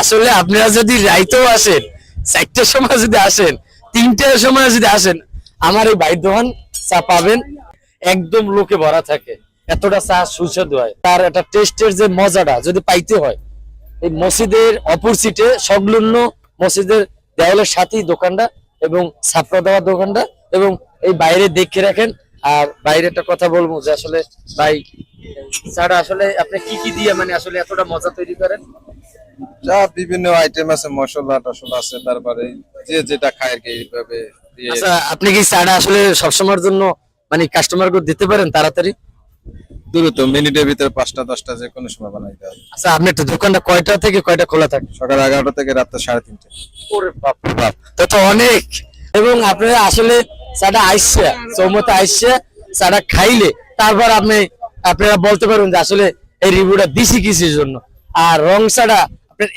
আসলে আপনারা যদি রাইতেও আসেন, 4টার সময় যদি আসেন, 3টার সময় যদি আসেন, আমার এই ভাইয়ের দোকান চা পাবেন, একদম লোকে ভরা থাকে। এতটা চা সুস্বাদু হয়। তার একটা টেস্টের যে মজাটা যদি পাইতে হয়, এই মসজিদের অপোজিটে সংলগ্ন মসজিদের দেওয়ালের সাথেই দোকানটা এবং ছাপড়া দেওয়ার দোকানটা, এবং এই বাইরে দেখে রাখেন। আর বাইরে একটা কথা বলবো যে আসলে ভাই চাটা আসলে আপনি কি কি দিয়ে মানে আসলে এতটা মজা তৈরি করেন? যা বিভিন্ন আইটেম আছে, মশলা টসলা আছে, তারপরে যে যেটা খায় আর কি এইভাবে দিয়ে। আচ্ছা, আপনি কি চাটা আসলে সবসময়ের জন্য মানে কাস্টমারকে দিতে পারেন তাড়াতাড়ি? দ্রুত মিনিটের ভিতরে 5টা 10টা যে কোনো সময় বানাইতে হবে। আচ্ছা, আপনার তো দোকানটা কয়টা থেকে কয়টা খোলা থাকে? সকাল 11টা থেকে রাত 3:30। ওরে বাপ রে বাপ, তো তো অনেক। এবং আপনারা আসলে চাটা আইসছে চৌমতে আইসছে, চাটা খাইলে তারপর আপনারা বলতে পারবেন যে আসলে এই রিভিউটা দিছি কিসের জন্য। আর রং চাটা আপনার